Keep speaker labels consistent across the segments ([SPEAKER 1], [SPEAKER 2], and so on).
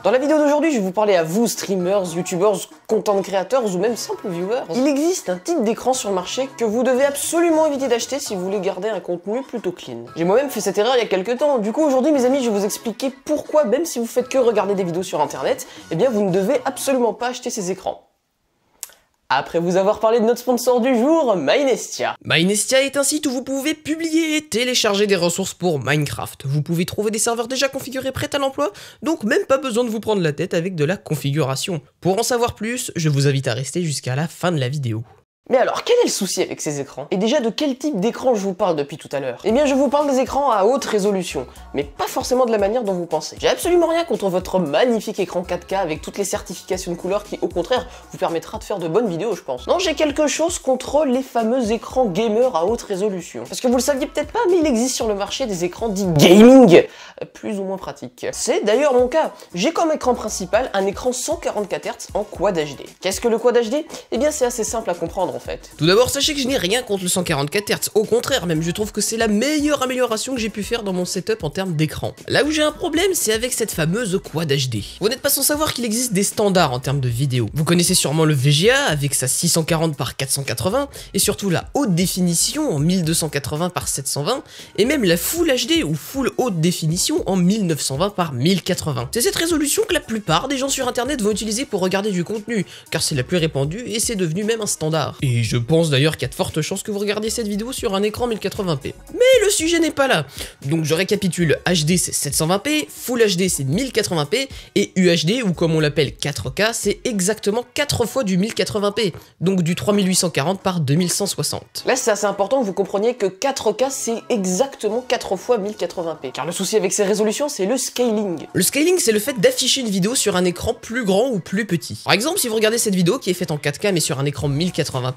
[SPEAKER 1] Dans la vidéo d'aujourd'hui, je vais vous parler à vous, streamers, youtubeurs, content creators ou même simples viewers. Il existe un type d'écran sur le marché que vous devez absolument éviter d'acheter si vous voulez garder un contenu plutôt clean. J'ai moi-même fait cette erreur il y a quelques temps, du coup aujourd'hui mes amis, je vais vous expliquer pourquoi, même si vous faites que regarder des vidéos sur internet, eh bien vous ne devez absolument pas acheter ces écrans. Après vous avoir parlé de notre sponsor du jour, Mynestia.
[SPEAKER 2] Mynestia est un site où vous pouvez publier et télécharger des ressources pour Minecraft. Vous pouvez trouver des serveurs déjà configurés prêts à l'emploi, donc même pas besoin de vous prendre la tête avec de la configuration. Pour en savoir plus, je vous invite à rester jusqu'à la fin de la vidéo.
[SPEAKER 1] Mais alors, quel est le souci avec ces écrans? Et déjà, de quel type d'écran je vous parle depuis tout à l'heure? Eh bien, je vous parle des écrans à haute résolution, mais pas forcément de la manière dont vous pensez. J'ai absolument rien contre votre magnifique écran 4K avec toutes les certifications de couleurs qui, au contraire, vous permettra de faire de bonnes vidéos, je pense. Non, j'ai quelque chose contre les fameux écrans gamer à haute résolution. Parce que vous le saviez peut-être pas, mais il existe sur le marché des écrans dits gaming, plus ou moins pratiques. C'est d'ailleurs mon cas. J'ai comme écran principal un écran 144 Hz en Quad HD. Qu'est-ce que le Quad HD? Eh bien, c'est assez simple à comprendre en fait.
[SPEAKER 2] Tout d'abord, sachez que je n'ai rien contre le 144 Hz, au contraire même, je trouve que c'est la meilleure amélioration que j'ai pu faire dans mon setup en termes d'écran. Là où j'ai un problème, c'est avec cette fameuse Quad HD. Vous n'êtes pas sans savoir qu'il existe des standards en termes de vidéo. Vous connaissez sûrement le VGA avec sa 640 par 480 et surtout la haute définition en 1280 par 720 et même la Full HD ou Full haute définition en 1920 par 1080. C'est cette résolution que la plupart des gens sur internet vont utiliser pour regarder du contenu, car c'est la plus répandue et c'est devenu même un standard. Et je pense d'ailleurs qu'il y a de fortes chances que vous regardiez cette vidéo sur un écran 1080p. Mais le sujet n'est pas là. Donc je récapitule, HD c'est 720p, Full HD c'est 1080p, et UHD, ou comme on l'appelle 4K, c'est exactement 4 fois du 1080p, donc du 3840 par 2160.
[SPEAKER 1] Là c'est assez important que vous compreniez que 4K c'est exactement 4 fois 1080p. Car le souci avec ces résolutions c'est le scaling.
[SPEAKER 2] Le scaling c'est le fait d'afficher une vidéo sur un écran plus grand ou plus petit. Par exemple, si vous regardez cette vidéo qui est faite en 4K mais sur un écran 1080p,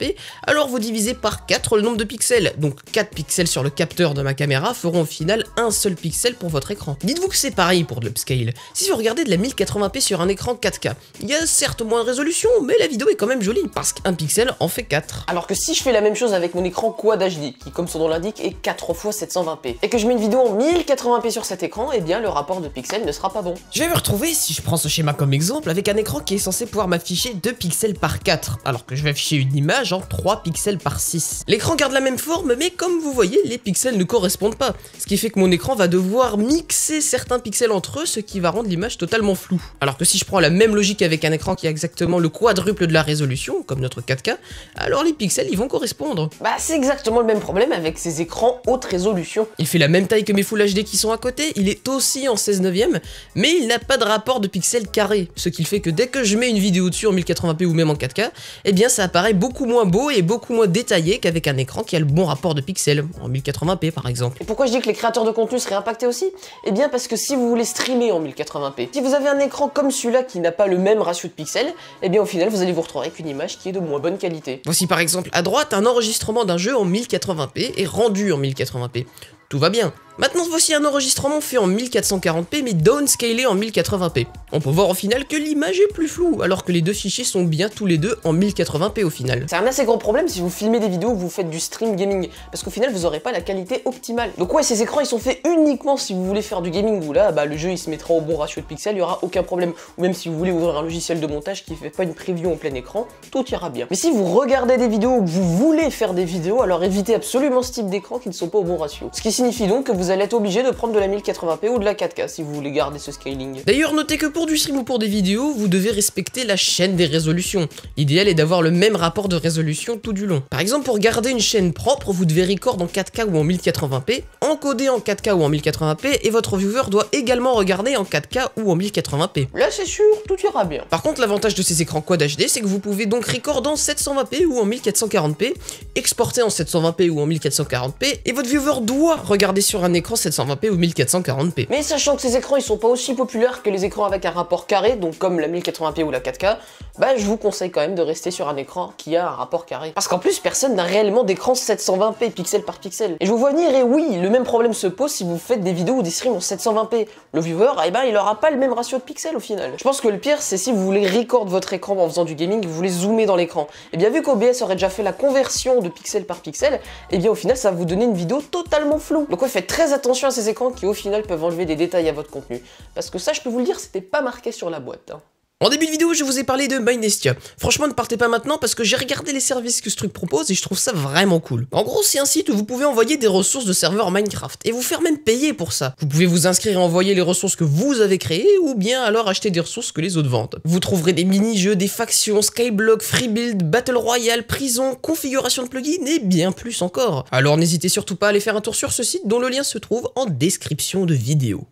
[SPEAKER 2] alors vous divisez par 4 le nombre de pixels, donc 4 pixels sur le capteur de ma caméra feront au final un seul pixel pour votre écran. Dites-vous que c'est pareil pour de l'upscale. Si vous regardez de la 1080p sur un écran 4K, il y a certes moins de résolution, mais la vidéo est quand même jolie, parce qu'un pixel en fait 4.
[SPEAKER 1] Alors que si je fais la même chose avec mon écran Quad HD, qui comme son nom l'indique est 4 fois 720p, et que je mets une vidéo en 1080p sur cet écran, eh bien le rapport de pixels ne sera pas bon.
[SPEAKER 2] Je vais me retrouver, si je prends ce schéma comme exemple, avec un écran qui est censé pouvoir m'afficher 2 pixels par 4, alors que je vais afficher une image en 3 pixels par 6. L'écran garde la même forme, mais comme vous voyez, les pixels ne correspondent pas, ce qui fait que mon écran va devoir mixer certains pixels entre eux, ce qui va rendre l'image totalement floue. Alors que si je prends la même logique avec un écran qui a exactement le quadruple de la résolution, comme notre 4K, alors les pixels ils vont correspondre.
[SPEAKER 1] Bah c'est exactement le même problème avec ces écrans haute résolution.
[SPEAKER 2] Il fait la même taille que mes Full HD qui sont à côté, il est aussi en 16/9, mais il n'a pas de rapport de pixels carrés, ce qui fait que dès que je mets une vidéo dessus en 1080p ou même en 4K, eh bien ça apparaît beaucoup moins beau et beaucoup moins détaillé qu'avec un écran qui a le bon rapport de pixels, en 1080p par exemple.
[SPEAKER 1] Et pourquoi je dis que les créateurs de contenu seraient impactés aussi? Eh bien parce que si vous voulez streamer en 1080p, si vous avez un écran comme celui-là qui n'a pas le même ratio de pixels, eh bien au final vous allez vous retrouver avec une image qui est de moins bonne qualité.
[SPEAKER 2] Voici par exemple à droite un enregistrement d'un jeu en 1080p et rendu en 1080p. Tout va bien. Maintenant voici un enregistrement fait en 1440p mais downscalé en 1080p. On peut voir au final que l'image est plus floue, alors que les deux fichiers sont bien tous les deux en 1080p au final.
[SPEAKER 1] C'est un assez gros problème si vous filmez des vidéos où vous faites du stream gaming, parce qu'au final vous aurez pas la qualité optimale. Donc ouais, ces écrans ils sont faits uniquement si vous voulez faire du gaming, où là bah, le jeu il se mettra au bon ratio de pixels, il y aura aucun problème. Ou même si vous voulez ouvrir un logiciel de montage qui fait pas une preview en plein écran, tout ira bien. Mais si vous regardez des vidéos ou que vous voulez faire des vidéos, alors évitez absolument ce type d'écran qui ne sont pas au bon ratio. Ce qui signifie donc que vous allez être obligé de prendre de la 1080p ou de la 4K si vous voulez garder ce scaling.
[SPEAKER 2] D'ailleurs, notez que pour du stream ou pour des vidéos, vous devez respecter la chaîne des résolutions. L'idéal est d'avoir le même rapport de résolution tout du long. Par exemple, pour garder une chaîne propre, vous devez record en 4K ou en 1080p, encoder en 4K ou en 1080p, et votre viewer doit également regarder en 4K ou en 1080p.
[SPEAKER 1] Là c'est sûr, tout ira bien.
[SPEAKER 2] Par contre, l'avantage de ces écrans Quad HD, c'est que vous pouvez donc record en 720p ou en 1440p, exporter en 720p ou en 1440p, et votre viewer doit regarder sur un écran 720p ou 1440p.
[SPEAKER 1] Mais sachant que ces écrans ils sont pas aussi populaires que les écrans avec un rapport carré, donc comme la 1080p ou la 4K, bah je vous conseille quand même de rester sur un écran qui a un rapport carré. Parce qu'en plus personne n'a réellement d'écran 720p pixel par pixel. Et je vous vois venir, et oui, le même problème se pose si vous faites des vidéos ou des streams en 720p. Le viewer, eh ben il aura pas le même ratio de pixels au final. Je pense que le pire c'est si vous voulez record votre écran en faisant du gaming, vous voulez zoomer dans l'écran. Et bien vu qu'OBS aurait déjà fait la conversion de pixel par pixel, et bien au final ça va vous donner une vidéo totalement floue. flou. Donc ouais, faites très attention à ces écrans qui au final peuvent enlever des détails à votre contenu. Parce que ça, je peux vous le dire, c'était pas marqué sur la boîte. Hein.
[SPEAKER 2] En début de vidéo, je vous ai parlé de Mynestia. Franchement, ne partez pas maintenant parce que j'ai regardé les services que ce truc propose et je trouve ça vraiment cool. En gros, c'est un site où vous pouvez envoyer des ressources de serveurs Minecraft et vous faire même payer pour ça. Vous pouvez vous inscrire et envoyer les ressources que vous avez créées ou bien alors acheter des ressources que les autres vendent. Vous trouverez des mini-jeux, des factions, skyblock, freebuild, battle royale, prison, configuration de plugins et bien plus encore. Alors n'hésitez surtout pas à aller faire un tour sur ce site dont le lien se trouve en description de vidéo.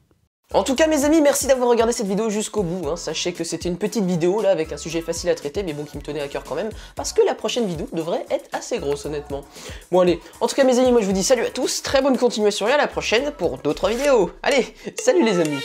[SPEAKER 1] En tout cas mes amis, merci d'avoir regardé cette vidéo jusqu'au bout, hein. Sachez que c'était une petite vidéo là avec un sujet facile à traiter mais bon qui me tenait à cœur quand même parce que la prochaine vidéo devrait être assez grosse honnêtement. Bon allez, en tout cas mes amis, moi je vous dis salut à tous, très bonne continuation et à la prochaine pour d'autres vidéos. Allez, salut les amis.